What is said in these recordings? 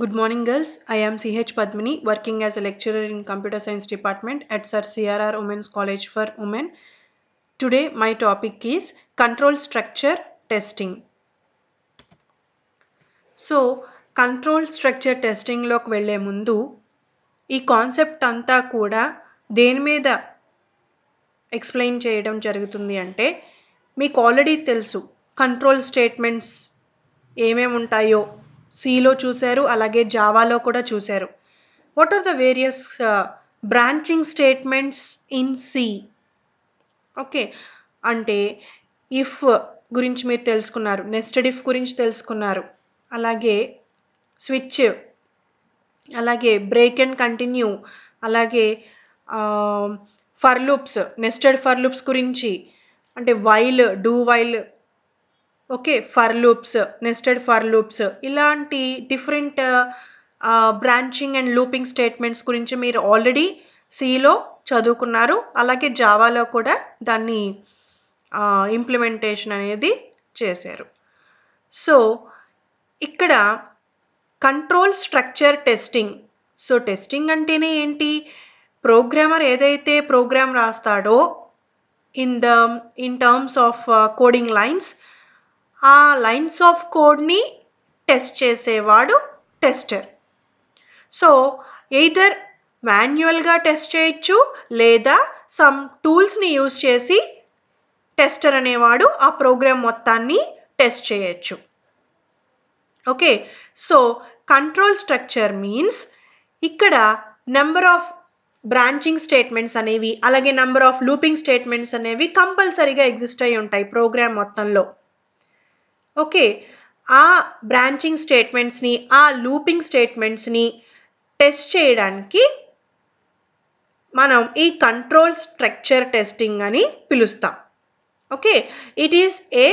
Good morning, girls. I am CH Padmini, working as a lecturer in Computer Science Department at Sir CRR Women's College for Women. Today, my topic is Control Structure Testing. So control structure టెస్టింగ్లోకి వెళ్ళే ముందు ఈ concept అంతా కూడా దేని మీద explain చేయడం జరుగుతుంది అంటే మీకు ఆల్రెడీ తెలుసు కంట్రోల్ స్టేట్మెంట్స్ ఏమేమి ఉంటాయో సిలో చూశారు, అలాగే జావాలో కూడా చూశారు. What are the various branching statements in C? Okay, అంటే ఇఫ్ గురించి మీరు తెలుసుకున్నారు, నెస్టెడ్ ఇఫ్ గురించి తెలుసుకున్నారు, అలాగే స్విచ్, అలాగే బ్రేక్ అండ్ కంటిన్యూ, అలాగే for loops, nested for loops గురించి, అంటే while, do while, okay, for loops, nested for loops, ఇలాంటి different branching and looping statements గురించి మీరు ఆల్రెడీ సిలో చదువుకున్నారు, అలాగే జావాలో కూడా దాన్ని ఇంప్లిమెంటేషన్ అనేది చేశారు. సో ఇక్కడ control structure testing. So testing అంటేనే ఏంటి? ప్రోగ్రామర్ ఏదైతే ప్రోగ్రామ్ రాస్తాడో in terms of coding lines, ఆ లైన్స్ ఆఫ్ కోడ్ని టెస్ట్ చేసేవాడు టెస్టర్. సో ఎయిదర్ మాన్యువల్గా టెస్ట్ చేయొచ్చు, లేదా సమ్ టూల్స్ని యూజ్ చేసి టెస్టర్ అనేవాడు ఆ ప్రోగ్రామ్ మొత్తాన్ని టెస్ట్ చేయొచ్చు. Okay, so control structure means ఇక్కడ నెంబర్ ఆఫ్ బ్రాంచింగ్ స్టేట్మెంట్స్ అనేవి, అలాగే నెంబర్ ఆఫ్ లూపింగ్ స్టేట్మెంట్స్ అనేవి కంపల్సరీగా ఎగ్జిస్ట్ అయి ఉంటాయి ప్రోగ్రామ్ మొత్తంలో. ఓకే, ఆ బ్రాంచింగ్ స్టేట్మెంట్స్ని, ఆ లూపింగ్ స్టేట్మెంట్స్ని టెస్ట్ చేయడానికి మనం ఈ కంట్రోల్ స్ట్రక్చర్ టెస్టింగ్ అని పిలుస్తాం. Okay, it is a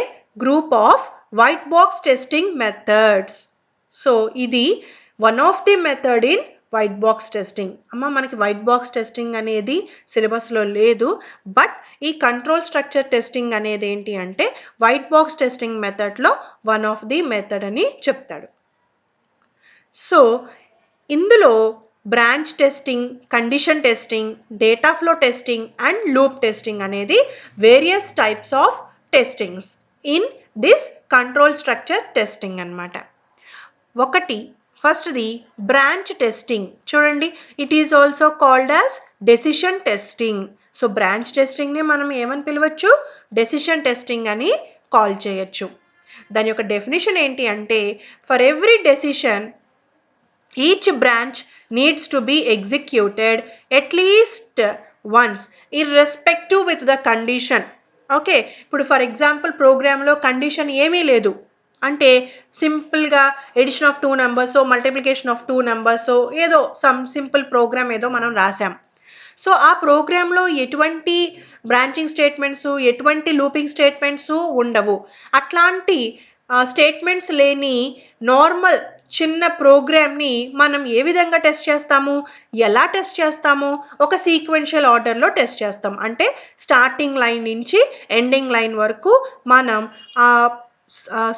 group of white box testing methods. So ఇది one of the method in white box testing. మనకి వైట్ బాక్స్ టెస్టింగ్ అనేది సిలబస్లో లేదు, బట్ ఈ కంట్రోల్ స్ట్రక్చర్ టెస్టింగ్ అనేది ఏంటి అంటే వైట్ బాక్స్ టెస్టింగ్ మెథడ్లో వన్ ఆఫ్ ది మెథడ్ అని చెప్తాడు. సో ఇందులో branch testing, condition testing, data flow testing and loop testing అనేది various types of testings in this control structure testing అన్నమాట. ఒకటి ఫస్ట్ది బ్రాంచ్ టెస్టింగ్. చూడండి, it is also called as decision testing. So branch టెస్టింగ్ని మనం ఏమని పిలవచ్చు? డెసిషన్ టెస్టింగ్ అని కాల్ చేయొచ్చు. దాని యొక్క డెఫినేషన్ ఏంటి అంటే for every decision each branch needs to be executed at least once irrespective with the condition. Okay, ఇప్పుడు ఫర్ ఎగ్జాంపుల్ ప్రోగ్రాంలో కండిషన్ ఏమీ లేదు అంటే సింపుల్గా addition of 2 numbers, multiplication of 2 numbers, ఏదో సమ్ సింపుల్ ప్రోగ్రామ్ ఏదో మనం రాసాం. సో ఆ ప్రోగ్రాంలో ఎటువంటి బ్రాంచింగ్ స్టేట్మెంట్స్, ఎటువంటి లూపింగ్ స్టేట్మెంట్స్ ఉండవు. అట్లాంటి స్టేట్మెంట్స్ లేని నార్మల్ చిన్న ప్రోగ్రామ్ని మనం ఏ విధంగా టెస్ట్ చేస్తాము? ఎలా టెస్ట్ చేస్తాము? ఒక సీక్వెన్షియల్ ఆర్డర్లో టెస్ట్ చేస్తాం. అంటే స్టార్టింగ్ లైన్ నుంచి ఎండింగ్ లైన్ వరకు మనం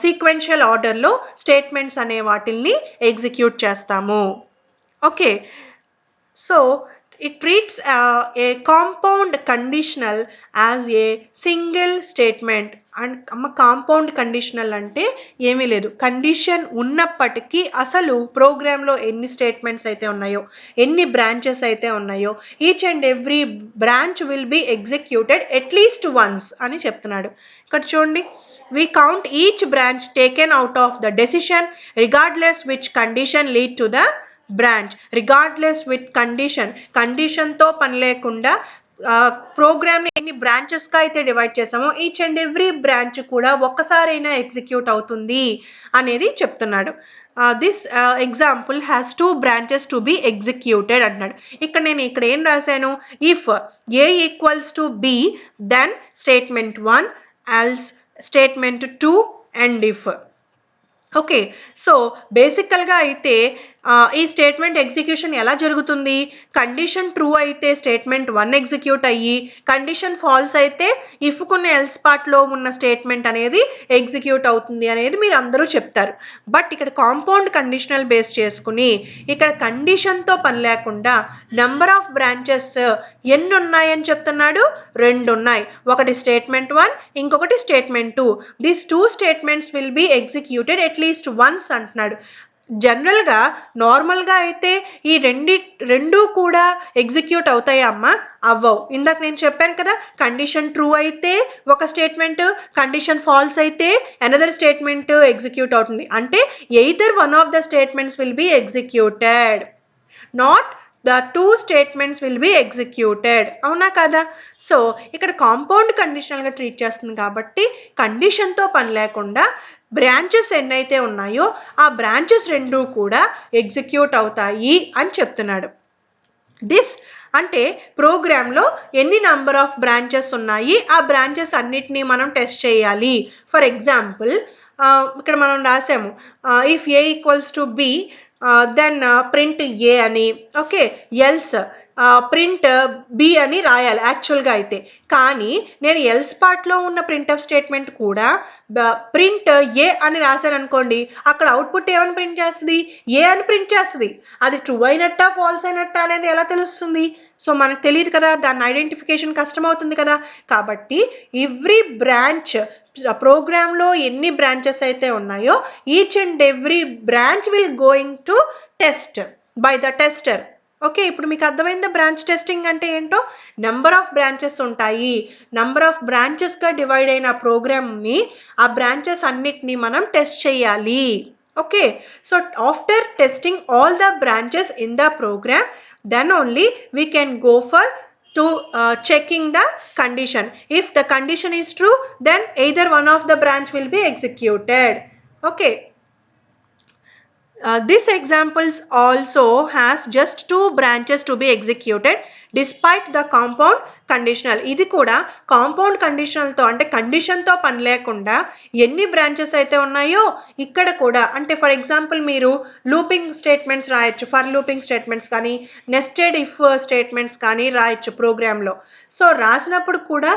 సీక్వెన్షియల్ ఆర్డర్లో స్టేట్మెంట్స్ అనే వాటిల్ని ఎగ్జిక్యూట్ చేస్తాము. Okay, so it treats a compound conditional as a single statement. And compound conditional అంటే ఏమీ లేదు, కండిషన్ ఉన్నప్పటికీ అసలు ప్రోగ్రాంలో ఎన్ని స్టేట్మెంట్స్ అయితే ఉన్నాయో, ఎన్ని బ్రాంచెస్ అయితే ఉన్నాయో, each and every branch will be executed at least once అని చెప్తున్నాడు. ఇక్కడ చూడండి, we count each branch taken out of the decision regardless which condition lead to the branch. Regardless with కండిషన్తో పని లేకుండా ప్రోగ్రామ్ని ఎన్ని బ్రాంచెస్గా అయితే డివైడ్ చేసామో ఈచ్ అండ్ ఎవ్రీ బ్రాంచ్ కూడా ఒక్కసారైనా ఎగ్జిక్యూట్ అవుతుంది అనేది చెప్తున్నాడు. This example has 2 branches to be executed అంటున్నాడు. ఇక్కడ ఏం రాశాను? If A equals to B then statement 1 else statement 2 end if. Okay, so బేసికల్గా అయితే ఈ స్టేట్మెంట్ ఎగ్జిక్యూషన్ ఎలా జరుగుతుంది? కండిషన్ ట్రూ అయితే స్టేట్మెంట్ 1 ఎగ్జిక్యూట్ అయ్యి, కండిషన్ ఫాల్స్ అయితే ఇఫ్ కొన్ని ఎల్స్ పార్ట్లో ఉన్న స్టేట్మెంట్ అనేది ఎగ్జిక్యూట్ అవుతుంది అనేది మీరు అందరూ చెప్తారు. బట్ ఇక్కడ కాంపౌండ్ కండిషనల్ బేస్ చేసుకుని ఇక్కడ కండిషన్తో పని లేకుండా నెంబర్ ఆఫ్ బ్రాంచెస్ ఎన్ని ఉన్నాయని చెప్తున్నాడు? 2 ఉన్నాయి. ఒకటి స్టేట్మెంట్ 1, ఇంకొకటి statement 2. These 2 statements will be executed at least once అంటున్నాడు. జనరల్గా నార్మల్గా అయితే ఈ రెండు కూడా ఎగ్జిక్యూట్ అవుతాయా అమ్మా? అవ్వవు. ఇందాక నేను చెప్పాను కదా, కండిషన్ ట్రూ అయితే ఒక స్టేట్మెంట్, కండిషన్ ఫాల్స్ అయితే అనదర్ స్టేట్మెంట్ ఎగ్జిక్యూట్ అవుతుంది. అంటే either one of the statements will be executed, not the two statements will be executed. అవునా కదా? సో ఇక్కడ కాంపౌండ్ కండిషనల్గా ట్రీట్ చేస్తుంది కాబట్టి కండిషన్తో పని లేకుండా బ్రాంచెస్ ఎన్నైతే ఉన్నాయో ఆ బ్రాంచెస్ 2 కూడా ఎగ్జిక్యూట్ అవుతాయి అని చెప్తున్నాడు. దిస్ అంటే ప్రోగ్రాంలో ఎన్ని నంబర్ ఆఫ్ బ్రాంచెస్ ఉన్నాయి, ఆ బ్రాంచెస్ అన్నిటినీ మనం టెస్ట్ చేయాలి. ఫర్ ఎగ్జాంపుల్ ఇక్కడ మనం రాసాము if A equals to B then print A అని, ఓకే, ఎల్స్ ప్రింట్ బి అని రాయాలి యాక్చువల్గా అయితే. కానీ నేను ఎల్స్ పార్ట్లో ఉన్న ప్రింట్ఎఫ్ స్టేట్మెంట్ కూడా ప్రింట్ ఏ అని రాశాను అనుకోండి, అక్కడ అవుట్పుట్ ఏమని ప్రింట్ చేస్తుంది? ఏ అని ప్రింట్ చేస్తుంది. అది ట్రూ అయినట్టా ఫాల్స్ అయినట్టా అనేది ఎలా తెలుస్తుంది? సో మనకు తెలియదు కదా, దాన్ని ఐడెంటిఫికేషన్ కష్టమవుతుంది కదా. కాబట్టి ఎవ్రీ బ్రాంచ్ ప్రోగ్రాంలో ఎన్ని బ్రాంచెస్ అయితే ఉన్నాయో each and every branch will going to test by the tester. Okay, ఇప్పుడు మీకు అర్థమైందా బ్రాంచ్ టెస్టింగ్ అంటే ఏంటో? నెంబర్ ఆఫ్ బ్రాంచెస్ ఉంటాయి, నెంబర్ ఆఫ్ బ్రాంచెస్గా డివైడ్ అయిన ప్రోగ్రామ్ని ఆ బ్రాంచెస్ అన్నిటినీ మనం టెస్ట్ చేయాలి. Okay, so after testing all the branches in the program then only we can go for to checking the condition. If the condition is true, then either one of the branch will be executed. Okay, this examples also has just 2 branches to be executed despite the compound conditional. ఇది కూడా compound కండిషనల్తో అంటే కండిషన్తో పని లేకుండా ఎన్ని branches అయితే ఉన్నాయో ఇక్కడ కూడా, అంటే ఫర్ ఎగ్జాంపుల్ మీరు లూపింగ్ స్టేట్మెంట్స్ రాయొచ్చు, ఫర్ లూపింగ్ స్టేట్మెంట్స్ కానీ నెస్టెడ్ ఇఫ్ స్టేట్మెంట్స్ కానీ రాయొచ్చు ప్రోగ్రాంలో. సో రాసినప్పుడు కూడా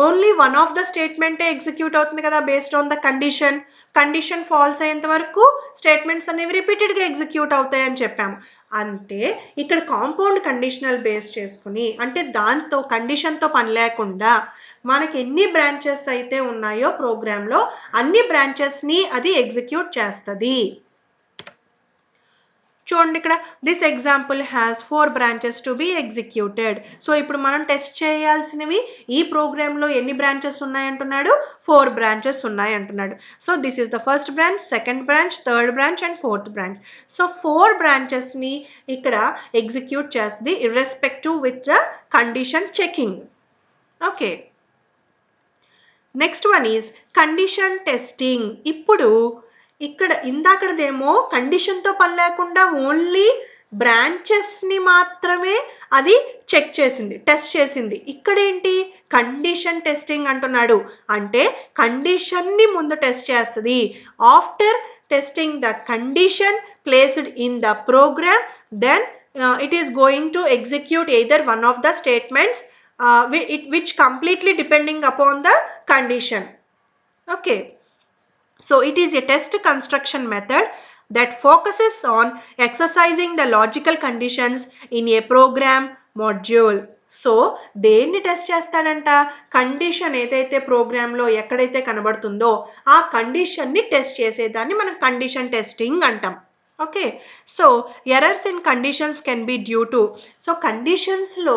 ఓన్లీ వన్ ఆఫ్ ద స్టేట్మెంటే ఎగ్జిక్యూట్ అవుతుంది కదా based on the condition. Condition false అయ్యేంత వరకు స్టేట్మెంట్స్ అనేవి రిపీటెడ్గా ఎగ్జిక్యూట్ అవుతాయని చెప్పాము. అంటే ఇక్కడ కాంపౌండ్ కండిషనల్ బేస్ చేసుకుని అంటే దాంతో కండిషన్తో పని లేకుండా మనకి ఎన్ని బ్రాంచెస్ అయితే ఉన్నాయో ప్రోగ్రాంలో అన్ని బ్రాంచెస్ని అది ఎగ్జిక్యూట్ చేస్తుంది. చూడండి ఇక్కడ this example has 4 branches to be executed. So ఇప్పుడు మనం టెస్ట్ చేయాల్సినవి ఈ ప్రోగ్రాంలో ఎన్ని బ్రాంచెస్ ఉన్నాయంటున్నాడు? 4 బ్రాంచెస్ ఉన్నాయంటున్నాడు. So this is the first branch, second branch, third branch and fourth branch. So 4 బ్రాంచెస్ని ఇక్కడ ఎగ్జిక్యూట్ చేస్తుంది irrespective with the condition checking. Okay, next one is condition testing. ఇప్పుడు ఇక్కడ ఇందాకదేమో కండిషన్తో పని లేకుండా ఓన్లీ బ్రాంచెస్ని మాత్రమే అది చెక్ చేసింది, టెస్ట్ చేసింది. ఇక్కడేంటి కండిషన్ టెస్టింగ్ అంటున్నాడు. అంటే కండిషన్ని ముందు టెస్ట్ చేస్తుంది. After testing the condition placed in the program then it is going to execute either one of the statements which completely depending upon the condition. Okay, so it is a test construction method that focuses on exercising the logical conditions in a program module. So దేన్ని test చేస్తాడంట? Condition ఏదైతే ప్రోగ్రాంలో ఎక్కడైతే కనబడుతుందో ఆ కండిషన్ని test చేసేదాన్ని మనం condition testing అంటాం. Okay, so errors in conditions can be due to, so కండిషన్స్లో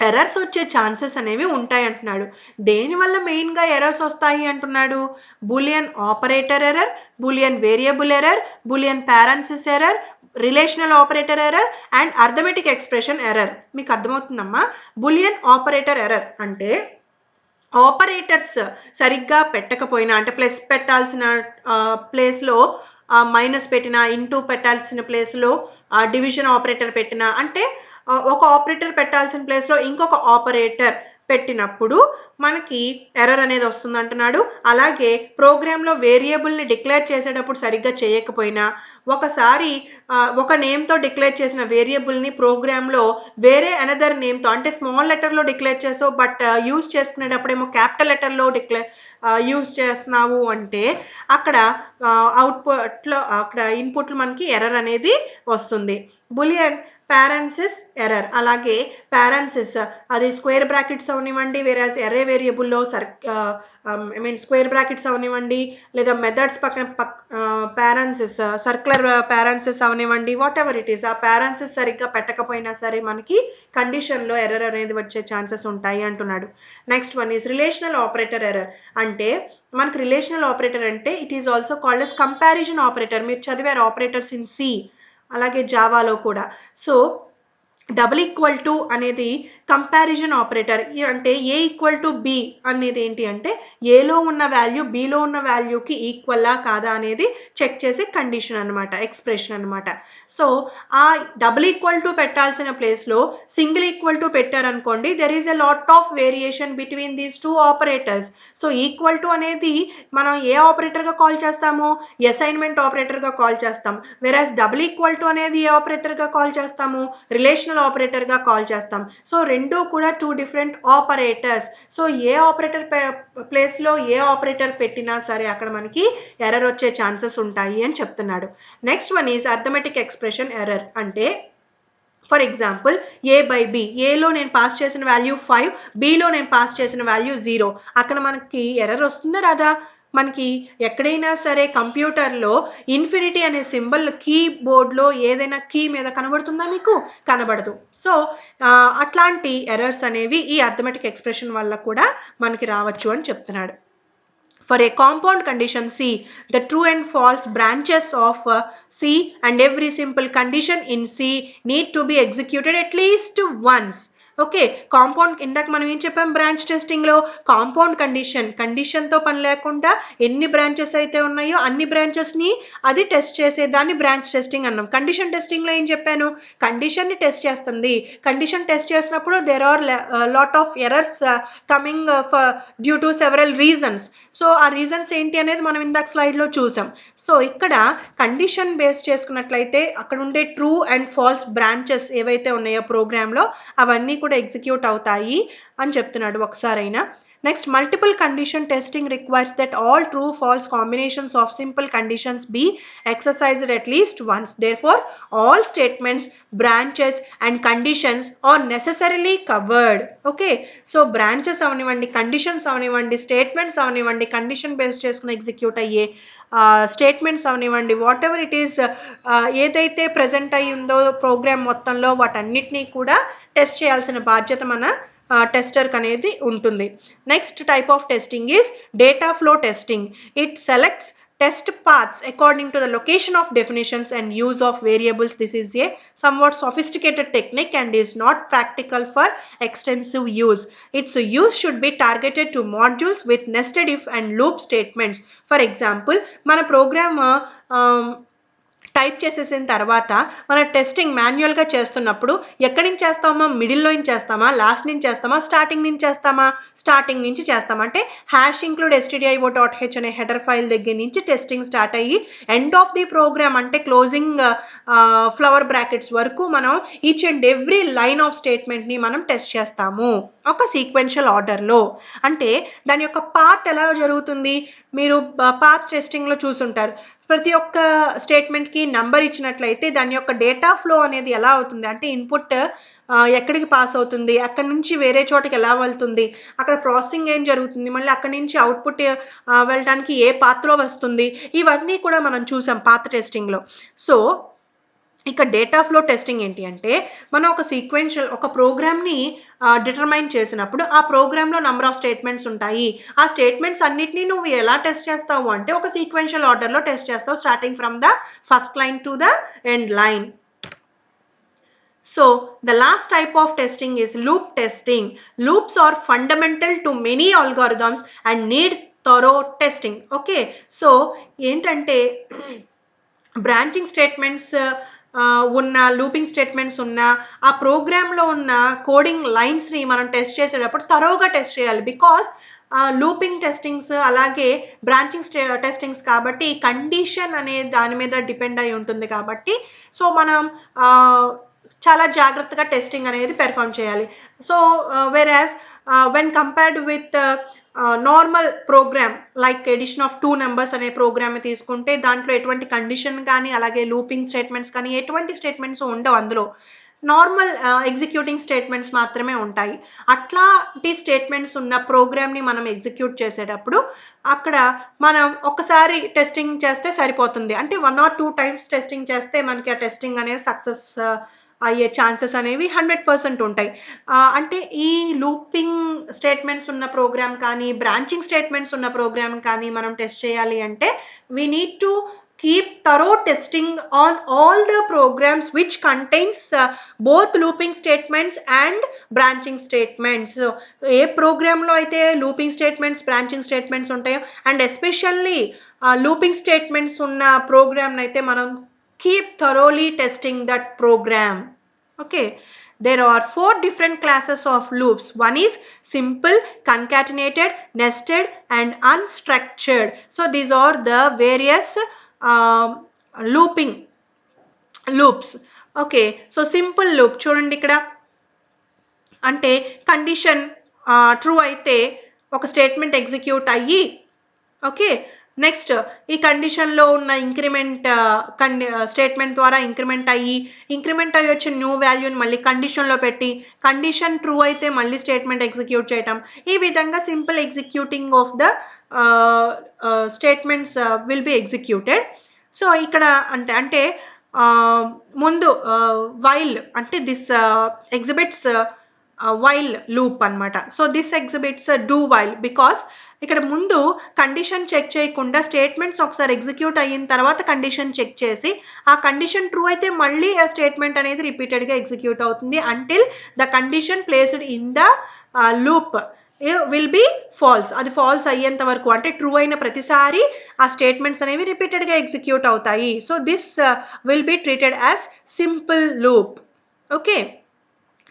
ఎర్రర్స్ వచ్చే ఛాన్సెస్ అనేవి ఉంటాయి అంటున్నాడు. దేనివల్ల మెయిన్గా ఎర్రర్స్ వస్తాయి అంటున్నాడు? Boolean operator error, Boolean variable error, Boolean parenthesis error, relational operator error and arithmetic expression error. మీకు అర్థమవుతుందమ్మా? బూలియన్ ఆపరేటర్ ఎర్రర్ అంటే ఆపరేటర్స్ సరిగ్గా పెట్టకపోయినా, అంటే ప్లస్ పెట్టాల్సిన ప్లేస్లో మైనస్ పెట్టినా, ఇంటూ పెట్టాల్సిన ప్లేస్లో డివిజన్ ఆపరేటర్ పెట్టినా, అంటే ఒక ఆపరేటర్ పెట్టాల్సిన ప్లేస్లో ఇంకొక ఆపరేటర్ పెట్టినప్పుడు మనకి ఎర్రర్ అనేది వస్తుంది అంటున్నాడు. అలాగే ప్రోగ్రాంలో వేరియబుల్ని డిక్లేర్ చేసేటప్పుడు సరిగ్గా చేయకపోయినా ఒకసారి ఒక నేమ్తో డిక్లేర్ చేసిన వేరియబుల్ని ప్రోగ్రాంలో వేరే అనదర్ నేమ్తో అంటే స్మాల్ లెటర్లో డిక్లేర్ చేసావు బట్ యూజ్ చేసుకునేటప్పుడేమో క్యాపిటల్ లెటర్లో యూజ్ చేస్తున్నావు అంటే అక్కడ అవుట్పుట్లో అక్కడ ఇన్పుట్లు మనకి ఎర్రర్ అనేది వస్తుంది. బులియన్ పారెన్సిస్ ఎర్రర్, అలాగే పారెన్సిస్ అది స్క్వేర్ బ్రాకెట్స్ అవనివ్వండి, వేరేస్ ఎర్రే వేరియబుల్లో స్క్వేర్ బ్రాకెట్స్ అవనివ్వండి, లేదా మెథడ్స్ పక్కన పారెన్సిస్ సర్క్యులర్ పారెన్సిస్ అవనివ్వండి, వాట్ ఎవర్ ఇట్ ఈస్ ఆ పారెన్సిస్ సరిగ్గా పెట్టకపోయినా సరే మనకి కండిషన్లో ఎర్రర్ అనేది వచ్చే ఛాన్సెస్ ఉంటాయి అంటున్నాడు. Next one is relational operator error. అంటే మనకి రిలేషనల్ ఆపరేటర్ అంటే it is also called as comparison operator. మీరు చదివారు ఆపరేటర్స్ ఇన్ సి అలాగే జావాలో కూడా. సో డబుల్ ఈక్వల్ టు అనేది కంపారిజన్ ఆపరేటర్. అంటే ఏ ఈక్వల్ టు బి అనేది ఏంటి అంటే ఏలో ఉన్న వాల్యూ బిలో ఉన్న వాల్యూకి ఈక్వల్లా కాదా అనేది చెక్ చేసే కండిషన్ అనమాట, ఎక్స్ప్రెషన్ అనమాట. సో ఆ డబుల్ ఈక్వల్ టు పెట్టాల్సిన ప్లేస్లో సింగిల్ ఈక్వల్ టు పెట్టారనుకోండి, there is a lot of variation between these two operators. So equal to అనేది మనం ఏ ఆపరేటర్గా కాల్ చేస్తాము, అసైన్మెంట్ ఆపరేటర్గా కాల్ చేస్తాం. వెరాస్ డబుల్ ఈక్వల్ టు అనేది ఏ ఆపరేటర్గా కాల్ చేస్తాము, రిలేషనల్ ఆపరేటర్గా కాల్ చేస్తాం. సో రెండు కూడా టూ డిఫరెంట్ ఆపరేటర్స్. సో ఏ ఆపరేటర్ ప్లేస్లో ఏ ఆపరేటర్ పెట్టినా సరే అక్కడ మనకి ఎర్రర్ వచ్చే ఛాన్సెస్ ఉంటాయి అని చెప్తున్నాడు. Next one is arithmetic expression error. అంటే for example A by B, ఏలో నేను పాస్ చేసిన వాల్యూ 5, బిలో నేను పాస్ చేసిన వాల్యూ 0. అక్కడ మనకి ఎర్రర్ వస్తుందా రాదా? మనకి ఎక్కడైనా సరే కంప్యూటర్లో ఇన్ఫినిటీ అనే సింబల్ కీబోర్డ్లో ఏదైనా కీ మీద కనబడుతుందా మీకు? కనబడదు. సో అట్లాంటి ఎర్రర్స్ అనేవి ఈ అర్థమెటిక్ ఎక్స్ప్రెషన్ వల్ల కూడా మనకి రావచ్చు అని చెప్తున్నాడు. For a compound condition C, the true and false branches of C and every simple condition in C need to be executed at least once. Okay, compound ఇందాక మనం ఏం చెప్పాం బ్రాంచ్ టెస్టింగ్లో, కాంపౌండ్ కండిషన్తో పని లేకుండా ఎన్ని బ్రాంచెస్ అయితే ఉన్నాయో అన్ని బ్రాంచెస్ని అది టెస్ట్ చేసేదాన్ని బ్రాంచ్ టెస్టింగ్ అన్నాం. కండిషన్ టెస్టింగ్లో ఏం చెప్పాను, కండిషన్ని టెస్ట్ చేస్తుంది. కండిషన్ టెస్ట్ చేసినప్పుడు there are lot of errors coming due to several reasons. So ఆ రీజన్స్ ఏంటి అనేది మనం ఇందాక స్లైడ్లో చూసాం. సో ఇక్కడ కండిషన్ బేస్ చేసుకున్నట్లయితే అక్కడ ఉండే ట్రూ అండ్ ఫాల్స్ బ్రాంచెస్ ఏవైతే ఉన్నాయో ప్రోగ్రాంలో అవన్నీ కూడా ఎగ్జిక్యూట్ అవుతాయి అని చెప్తున్నాడు ఒకసారైనా. Next, multiple condition testing requires that all true false combinations of simple conditions be exercised at least once. Therefore, all statements, branches and conditions are necessarily covered. Okay, so branches అవనివ్వండి, conditions అవనివ్వండి, statements అవనివ్వండి, condition base చేసుకుని execute అయ్యే statements అవనివ్వండి, what ever it is ఏదైతే present అయ్యి ఉందో programme మొత్తంలో వాటన్నిటినీ కూడా టెస్ట్ చేయాల్సిన బాధ్యత మన టెస్టర్కి అనేది ఉంటుంది. Next type of testing is data flow testing. It selects test paths according to the location of definitions and use of variables. This is a somewhat sophisticated technique and is not practical for extensive use. Its use should be targeted to modules with nested if and loop statements. For example, మన programme type చేసేసిన తర్వాత మన testing మాన్యువల్గా చేస్తున్నప్పుడు ఎక్కడి నుంచి చేస్తామా, మిడిల్లో నుంచి చేస్తామా, లాస్ట్ నుంచి చేస్తామా, స్టార్టింగ్ నుంచి చేస్తామా? స్టార్టింగ్ నుంచి చేస్తామా. అంటే #include_stdio.h అనే హెడర్ ఫైల్ దగ్గర నుంచి టెస్టింగ్ స్టార్ట్ అయ్యి ఎండ్ ఆఫ్ ది ప్రోగ్రామ్ అంటే క్లోజింగ్ ఫ్లవర్ బ్రాకెట్స్ వరకు మనం each and every line of స్టేట్మెంట్ని మనం టెస్ట్ చేస్తాము ఒక సీక్వెన్షియల్ ఆర్డర్లో. అంటే దాని యొక్క పాత్ ఎలా జరుగుతుంది, మీరు పాత్ టెస్టింగ్లో చూసుంటారు. ప్రతి ఒక్క స్టేట్మెంట్కి నెంబర్ ఇచ్చినట్లయితే దాని యొక్క డేటా ఫ్లో అనేది ఎలా అవుతుంది అంటే ఇన్పుట్ ఎక్కడికి పాస్ అవుతుంది, అక్కడి నుంచి వేరే చోటకి ఎలా వెళ్తుంది, అక్కడ ప్రాసెసింగ్ ఏం జరుగుతుంది, మళ్ళీ అక్కడి నుంచి అవుట్పుట్ వెళ్ళడానికి ఏ పాత్రలో వస్తుంది, ఇవన్నీ కూడా మనం చూసాం పాత టెస్టింగ్లో. సో ఇక డేటా ఫ్లో టెస్టింగ్ ఏంటి అంటే మనం ఒక సీక్వెన్షియల్ ఒక ప్రోగ్రామ్ని డిటర్మైన్ చేసినప్పుడు ఆ ప్రోగ్రాంలో నెంబర్ ఆఫ్ స్టేట్మెంట్స్ ఉంటాయి. ఆ స్టేట్మెంట్స్ అన్నిటినీ నువ్వు ఎలా టెస్ట్ చేస్తావు అంటే ఒక సీక్వెన్షియల్ ఆర్డర్లో టెస్ట్ చేస్తావు, starting from the first line to the end line. So the last type of testing is loop testing. Loops are fundamental to many algorithms and need thorough testing. Okay, so ఏంటంటే branching statements ఉన్న looping statements ఉన్న ఆ ప్రోగ్రామ్లో ఉన్న coding లైన్స్ని మనం test చేసేటప్పుడు తరోగా test చేయాలి. Because looping testings అలాగే బ్రాంచింగ్ టెస్టింగ్స్ కాబట్టి కండిషన్ అనే దాని మీద డిపెండ్ అయి ఉంటుంది కాబట్టి సో మనం చాలా జాగ్రత్తగా టెస్టింగ్ అనేది పెర్ఫామ్ చేయాలి. So average when compared with normal program like addition of 2 numbers అనే ప్రోగ్రామ్ తీసుకుంటే దాంట్లో ఎటువంటి కండిషన్ కానీ అలాగే లూపింగ్ స్టేట్మెంట్స్ కానీ ఎటువంటి స్టేట్మెంట్స్ ఉండవు. అందులో నార్మల్ ఎగ్జిక్యూటింగ్ స్టేట్మెంట్స్ మాత్రమే ఉంటాయి. అట్లాంటి స్టేట్మెంట్స్ ఉన్న ప్రోగ్రామ్ని మనం ఎగ్జిక్యూట్ చేసేటప్పుడు అక్కడ మనం ఒకసారి టెస్టింగ్ చేస్తే సరిపోతుంది. అంటే 1 or 2 times టెస్టింగ్ చేస్తే మనకి ఆ టెస్టింగ్ అనేది సక్సెస్ అయ్యే ఛాన్సెస్ అనేవి 100% ఉంటాయి. అంటే ఈ లూపింగ్ స్టేట్మెంట్స్ ఉన్న ప్రోగ్రామ్ కానీ బ్రాంచింగ్ స్టేట్మెంట్స్ ఉన్న ప్రోగ్రామ్ కానీ మనం టెస్ట్ చేయాలి అంటే we need to keep thorough testing on all the programs which contains both looping statements and branching statements. So ఏ ప్రోగ్రామ్లో అయితే లూపింగ్ స్టేట్మెంట్స్ బ్రాంచింగ్ స్టేట్మెంట్స్ ఉంటాయో అండ్ ఎస్పెషల్లీ లూపింగ్ స్టేట్మెంట్స్ ఉన్న ప్రోగ్రామ్ని అయితే మనం keep thoroughly testing that program. Okay, there are 4 different classes of loops. One is simple, concatenated, nested and unstructured. So these are the various looping loops. Okay, so simple loop చూడండి ఇక్కడ అంటే condition true అయితే ఒక statement execute అయ్యి okay next ఈ కండిషన్లో ఉన్న increment statement ద్వారా ఇంక్రిమెంట్ అయ్యి వచ్చిన న్యూ వాల్యూని మళ్ళీ కండిషన్లో పెట్టి కండిషన్ ట్రూ అయితే మళ్ళీ స్టేట్మెంట్ ఎగ్జిక్యూట్ చేయటం. ఈ విధంగా simple executing of the statements will be executed. So ఇక్కడ అంటే ముందు వైల్ అంటే దిస్ ఎగ్జిబిట్స్ వైల్ లూప్ అనమాట. So this exhibits do while because ఇక్కడ ముందు కండిషన్ చెక్ చేయకుండా స్టేట్మెంట్స్ ఒకసారి ఎగ్జిక్యూట్ అయిన తర్వాత కండిషన్ చెక్ చేసి ఆ కండిషన్ ట్రూ అయితే మళ్ళీ ఆ స్టేట్మెంట్ అనేది రిపీటెడ్గా ఎగ్జిక్యూట్ అవుతుంది until the condition placed in the loop will be false. అది ఫాల్స్ అయ్యేంత వరకు అంటే ట్రూ అయిన ప్రతిసారి ఆ స్టేట్మెంట్స్ అనేవి రిపీటెడ్గా ఎగ్జిక్యూట్ అవుతాయి. So this will be treated as simple loop. Okay,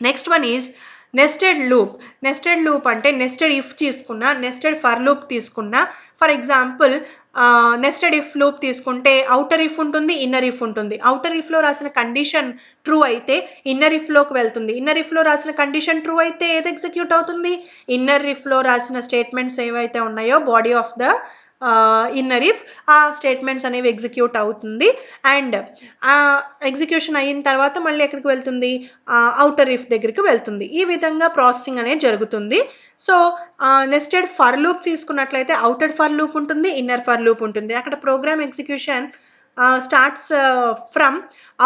next one is nested loop. Nested loop అంటే నెస్టెడ్ ఇఫ్ తీసుకున్నా నెస్టెడ్ ఫర్ లూప్ తీసుకున్నా for example nested if loop తీసుకుంటే అవుటర్ ఇఫ్ ఉంటుంది ఇన్నర్ ఇఫ్ ఉంటుంది. Outer ఇఫ్లో రాసిన condition true అయితే inner ఇఫ్లోకి వెళ్తుంది. ఇన్నర్ ఇఫ్లో రాసిన కండిషన్ ట్రూ అయితే ఏది ఎగ్జిక్యూట్ అవుతుంది? ఇన్నర్ ఇఫ్లో రాసిన స్టేట్మెంట్స్ ఏవైతే ఉన్నాయో body of the inner if ఆ స్టేట్మెంట్స్ అనేవి ఎగ్జిక్యూట్ అవుతుంది అండ్ ఎగ్జిక్యూషన్ అయిన తర్వాత మళ్ళీ ఎక్కడికి వెళ్తుంది? అవుటర్ ఇఫ్ దగ్గరికి వెళ్తుంది. ఈ విధంగా ప్రాసెసింగ్ అనేది జరుగుతుంది. సో నెస్టెడ్ ఫర్ లూప్ తీసుకున్నట్లయితే అవుటర్ ఫర్ లూప్ ఉంటుంది ఇన్నర్ ఫర్ లూప్ ఉంటుంది. అక్కడ program execution starts from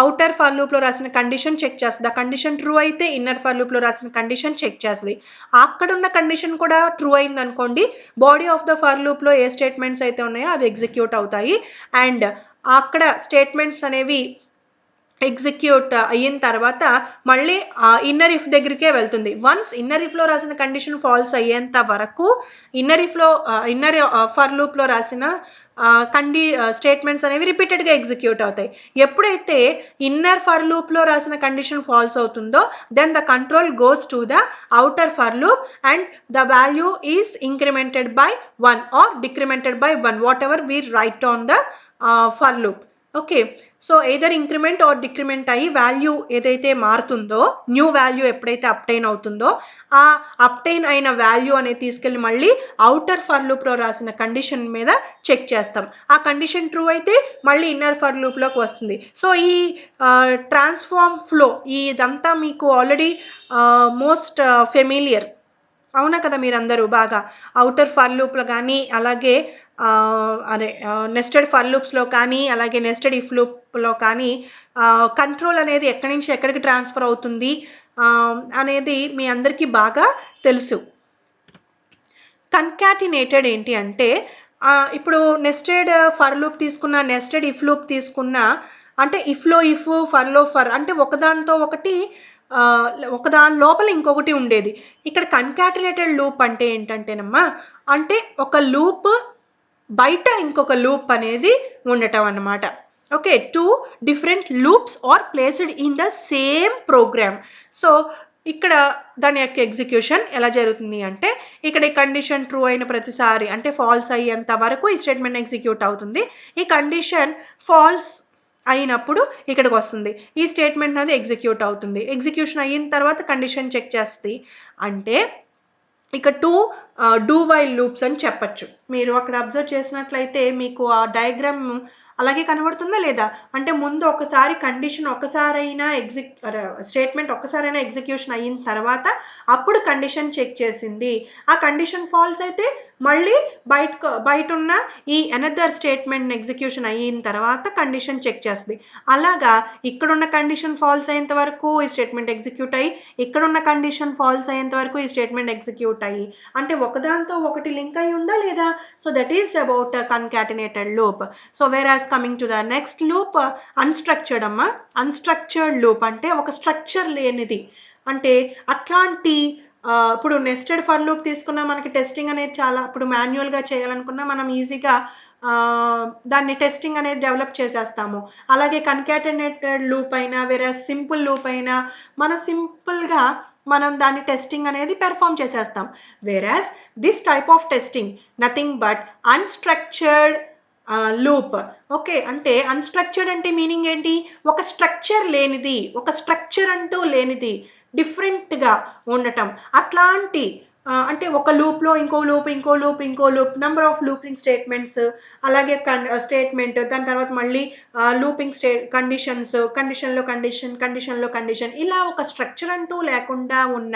outer for లూప్లో రాసిన కండిషన్ చెక్ చేస్తుంది. ఆ కండిషన్ ట్రూ అయితే ఇన్నర్ ఫర్ లూప్లో రాసిన కండిషన్ చెక్ చేస్తుంది. అక్కడ ఉన్న కండిషన్ కూడా ట్రూ అయింది అనుకోండి బాడీ ఆఫ్ ద ఫర్ లూప్లో ఏ స్టేట్మెంట్స్ అయితే ఉన్నాయో అవి ఎగ్జిక్యూట్ అవుతాయి అండ్ అక్కడ స్టేట్మెంట్స్ అనేవి ఎగ్జిక్యూట్ అయిన తర్వాత మళ్ళీ ఇన్నర్ ఇఫ్ దగ్గరికే వెళ్తుంది. వన్స్ ఇన్నర్ ఇఫ్లో రాసిన కండిషన్ ఫాల్స్ అయ్యేంత వరకు ఇన్నర్ ఫర్ లూప్లో రాసిన స్టేట్మెంట్స్ అనేవి రిపీటెడ్గా ఎగ్జిక్యూట్ అవుతాయి. ఎప్పుడైతే ఇన్నర్ ఫర్ లూప్లో రాసిన కండిషన్ ఫాల్స్ అవుతుందో then the control goes to the outer for loop and the value is incremented by 1 or decremented by 1 whatever we write on the for loop. Okay, so either increment or decrement అయ్యి value ఏదైతే మారుతుందో new value ఎప్పుడైతే obtain అవుతుందో ఆ obtain అయిన value అనేది తీసుకెళ్ళి మళ్ళీ అవుటర్ ఫర్ లూప్లో రాసిన కండిషన్ మీద చెక్ చేస్తాం. ఆ కండిషన్ ట్రూ అయితే మళ్ళీ ఇన్నర్ ఫర్ లూప్లోకి వస్తుంది. సో ఈ ట్రాన్స్ఫార్మ్ ఫ్లో ఇదంతా మీకు ఆల్రెడీ మోస్ట్ ఫెమిలియర్ అవునా కదా మీరందరూ బాగా అవుటర్ ఫర్ లూప్లో కానీ అలాగే నెస్టెడ్ ఫర్ లూప్స్లో కానీ అలాగే నెస్టెడ్ ఇఫ్ లూప్లో కానీ కంట్రోల్ అనేది ఎక్కడి నుంచి ఎక్కడికి ట్రాన్స్ఫర్ అవుతుంది అనేది మీ అందరికీ బాగా తెలుసు. కన్కాటినేటెడ్ ఏంటి అంటే ఇప్పుడు నెస్టెడ్ ఫర్ లూప్ తీసుకున్న నెస్టెడ్ ఇఫ్ లూప్ తీసుకున్న అంటే ఇఫ్లో ఇఫ్ ఫర్లో ఫర్ అంటే ఒకదానితో ఒకటి ఒకదాని లోపల ఇంకొకటి ఉండేది. ఇక్కడ కన్కాటినేటెడ్ లూప్ అంటే ఏంటంటేనమ్మా అంటే ఒక లూప్ బయట ఇంకొక లూప్ అనేది ఉండటం అన్నమాట. Okay, 2 different loops are placed in the same program. So ఇక్కడ దాని యొక్క ఎగ్జిక్యూషన్ ఎలా జరుగుతుంది అంటే, ఇక్కడ ఈ కండిషన్ ట్రూ అయిన ప్రతిసారి అంటే ఫాల్స్ అయ్యేంత వరకు ఈ స్టేట్మెంట్ ఎగ్జిక్యూట్ అవుతుంది. ఈ కండిషన్ ఫాల్స్ అయినప్పుడు ఇక్కడికి వస్తుంది, ఈ స్టేట్మెంట్ అనేది ఎగ్జిక్యూట్ అవుతుంది. ఎగ్జిక్యూషన్ అయిన తర్వాత కండిషన్ చెక్ చేస్తుంది. అంటే ఇక 2 డూ వైల్ లూప్స్ అని చెప్పచ్చు. మీరు అక్కడ అబ్జర్వ్ చేసినట్లయితే మీకు ఆ డయాగ్రామ్ అలాగే కనబడుతుందా లేదా? అంటే ముందు ఒకసారి కండిషన్ ఒకసారైనా స్టేట్మెంట్ ఒక్కసారైనా ఎగ్జిక్యూషన్ అయిన తర్వాత అప్పుడు కండిషన్ చెక్ చేసింది. ఆ కండిషన్ ఫాల్స్ అయితే మళ్ళీ బయట ఉన్న ఈ అనదర్ స్టేట్మెంట్ ఎగ్జిక్యూషన్ అయిన తర్వాత కండిషన్ చెక్ చేస్తుంది. అలాగా ఇక్కడున్న కండిషన్ ఫాల్స్ అయ్యేంత వరకు ఈ స్టేట్మెంట్ ఎగ్జిక్యూట్ అయ్యి, ఇక్కడున్న కండిషన్ ఫాల్స్ అయ్యేంత వరకు ఈ స్టేట్మెంట్ ఎగ్జిక్యూట్ అయ్యి, అంటే ఒకదాంతో ఒకటి లింక్ అయి ఉందా లేదా? So that is about concatenated loop. So whereas coming to the next loop, unstructured అమ్మా. అన్స్ట్రక్చర్డ్ లూప్ అంటే ఒక స్ట్రక్చర్ లేనిది. అంటే అట్లాంటి ఇప్పుడు నెస్టెడ్ ఫర్ లూప్ తీసుకున్నా మనకి టెస్టింగ్ అనేది చాలా, ఇప్పుడు మాన్యువల్గా చేయాలనుకున్నా మనం ఈజీగా దాన్ని టెస్టింగ్ అనేది డెవలప్ చేసేస్తాము. అలాగే కన్కాటినేటెడ్ లూప్ అయినా వేరే సింపుల్ లూప్ అయినా మనం సింపుల్గా మనం దాన్ని టెస్టింగ్ అనేది పెర్ఫామ్ చేసేస్తాం. Whereas this type of testing nothing but unstructured loop. Okay, అంటే అన్స్ట్రక్చర్డ్ అంటే మీనింగ్ ఏంటి? ఒక స్ట్రక్చర్ లేనిది, ఒక స్ట్రక్చర్ అంటూ లేనిది, డిఫరెంట్గా ఉండటం. అట్లాంటి అంటే ఒక లూప్లో ఇంకో లూప్, ఇంకో లూప్, ఇంకో loop, number of looping statements, అలాగే స్టేట్మెంట్, దాని తర్వాత మళ్ళీ లూపింగ్ కండిషన్స్, కండిషన్లో కండిషన్, కండిషన్లో కండిషన్, ఇలా ఒక స్ట్రక్చర్ అంటూ లేకుండా ఉన్న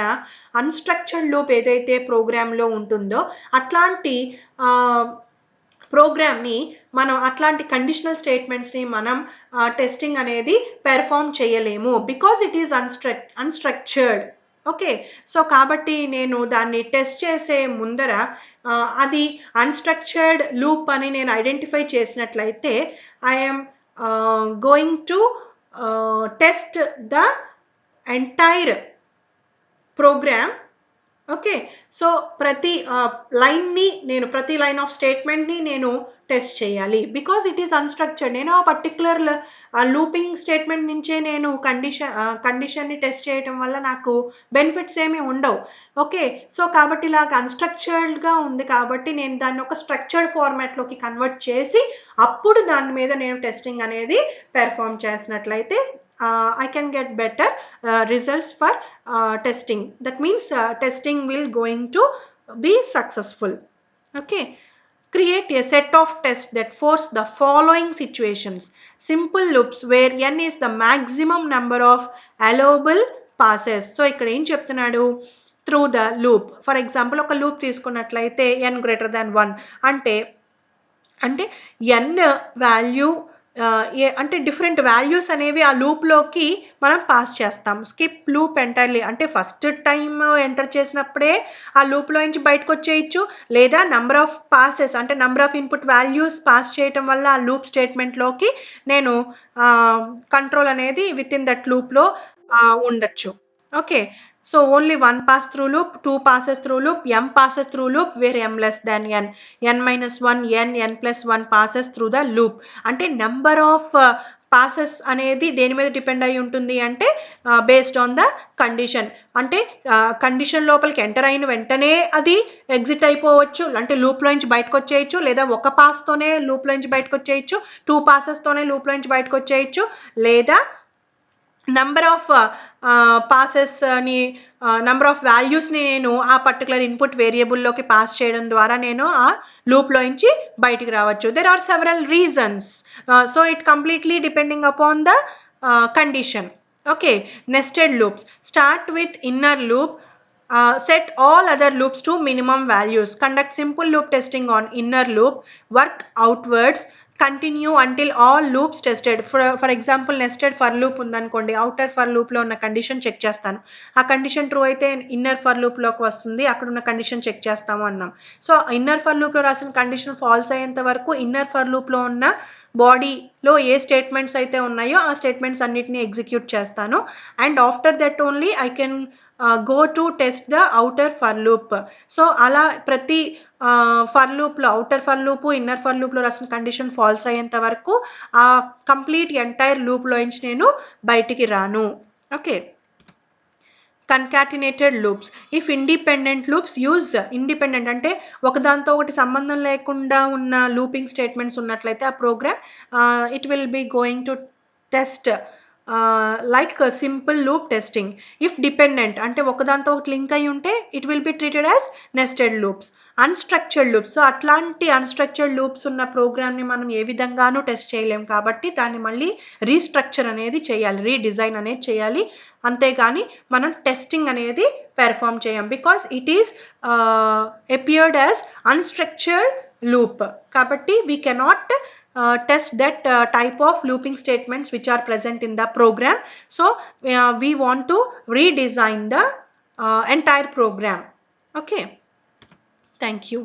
అన్స్ట్రక్చర్డ్ లూప్ ఏదైతే ప్రోగ్రాంలో ఉంటుందో అట్లాంటి ప్రోగ్రామ్ని మనం, అట్లాంటి కండిషనల్ స్టేట్మెంట్స్ని మనం టెస్టింగ్ అనేది పెర్ఫామ్ చేయలేము, because it is unstructured. Okay, so కాబట్టి నేను దాన్ని టెస్ట్ చేసే ముందర అది అన్స్ట్రక్చర్డ్ లూప్ అని నేను ఐడెంటిఫై చేసినట్లయితే I'm going to test the entire program. Okay, so ప్రతి లైన్ని నేను, ప్రతి లైన్ ఆఫ్ స్టేట్మెంట్ని నేను టెస్ట్ చేయాలి, బికాజ్ ఇట్ ఈస్ అన్స్ట్రక్చర్డ్. నేను ఆ పర్టిక్యులర్ లూపింగ్ స్టేట్మెంట్ నుంచే నేను కండిషన్ని టెస్ట్ చేయటం వల్ల నాకు బెనిఫిట్స్ ఏమీ ఉండవు. ఓకే, సో కాబట్టి ఇలాగ అన్స్ట్రక్చర్డ్గా ఉంది కాబట్టి నేను దాన్ని ఒక స్ట్రక్చర్డ్ ఫార్మాట్లోకి కన్వర్ట్ చేసి అప్పుడు దాని మీద నేను టెస్టింగ్ అనేది పెర్ఫామ్ చేసినట్లయితే I can get better results for testing. That means testing will going to be successful. Okay, create a set of tests that force the following situations. Simple loops where n is the maximum number of allowable passes. So ఇక్కడ ఏం చెప్తున్నాడు? Through the loop. For example ఒక loop తీసుకున్నట్లయితే n greater than 1 అంటే n value అంటే different values అనేవి ఆ లూప్లోకి మనం పాస్ చేస్తాం. స్కిప్ లూప్ ఎంటైర్లీ అంటే ఫస్ట్ టైం ఎంటర్ చేసినప్పుడే ఆ లూప్లో నుంచి బయటకు వచ్చేయచ్చు, లేదా నంబర్ ఆఫ్ పాసెస్ అంటే number of input values pass చేయటం వల్ల ఆ లూప్ స్టేట్మెంట్లోకి నేను కంట్రోల్ అనేది విత్ ఇన్ దట్ లూప్లో ఉండొచ్చు. Okay, so only 1 pass through loop, 2 passes through loop, m passes through loop where m less than n minus 1, n plus 1 passes through the loop. అంటే number of passes అనేది దేని మీద depend అయి ఉంటుంది అంటే based on the condition. అంటే condition లోపలికి enter అయిన వెంటనే అది ఎగ్జిట్ అయిపోవచ్చు, అంటే లూప్లో నుంచి బయటకు వచ్చేయచ్చు, లేదా ఒక పాస్తోనే లూప్లో నుంచి బయటకు వచ్చేయచ్చు, 2 passes-తోనే లూప్లో నుంచి బయటకు వచ్చేయచ్చు, లేదా నంబర్ ఆఫ్ పాసెస్ని, నంబర్ ఆఫ్ వాల్యూస్ని నేను ఆ పర్టికులర్ ఇన్పుట్ వేరియబుల్లోకి పాస్ చేయడం ద్వారా నేను ఆ లూప్లో నుంచి బయటికి రావచ్చు. There are several reasons, so it completely depending upon the condition. Okay, nested loops start with inner loop, set all other loops to minimum values, conduct simple loop testing on inner loop, work outwards, continue until all loops tested. For example nested for loop ఉందనుకోండి, outer for లూప్లో ఉన్న condition check చేస్తాను, ఆ condition true అయితే inner for లూప్లోకి వస్తుంది, అక్కడ ఉన్న condition check చేస్తాము అన్నాం. సో ఇన్నర్ ఫర్ లూప్లో రాసిన కండిషన్ ఫాల్స్ అయ్యేంత వరకు ఇన్నర్ ఫర్ లూప్లో ఉన్న బాడీలో ఏ స్టేట్మెంట్స్ అయితే ఉన్నాయో ఆ స్టేట్మెంట్స్ అన్నిటిని ఎగ్జిక్యూట్ చేస్తాను. And after that only I can go to test the outer for loop. So అలా ప్రతి ఫర్ లూప్లో outer for loop inner for లూప్లో రాసిన కండిషన్ ఫాల్స్ అయ్యేంత వరకు ఆ కంప్లీట్ ఎంటైర్ లూప్లోంచి నేను బయటికి రాను. Okay. Concatenated loops. If independent loops use independent అంటే ఒకదాంతో ఒకటి సంబంధం లేకుండా ఉన్న లూపింగ్ స్టేట్మెంట్స్ ఉన్నట్లయితే ఆ program it will be going to test like simple loop testing. If dependent అంటే ఒకదాంతో ఒకటి లింక్ అయి ఉంటే it will be treated as nested loops. Unstructured loops. So అట్లాంటి అన్‌స్ట్రక్చర్డ్ లూప్స్ ఉన్న ప్రోగ్రామ్‌ని మనం ఏ విధంగానూ టెస్ట్ చేయలేం కాబట్టి దాన్ని మళ్ళీ రీస్ట్రక్చర్ అనేది చేయాలి, రీడిజైన్ అనేది చేయాలి. అంతేగాని మనం టెస్టింగ్ అనేది పెర్ఫామ్ చేయం because it is appeared as unstructured loop. కాబట్టి we cannot test that type of looping statements which are present in the program. So we want to redesign the entire program. Okay, thank you.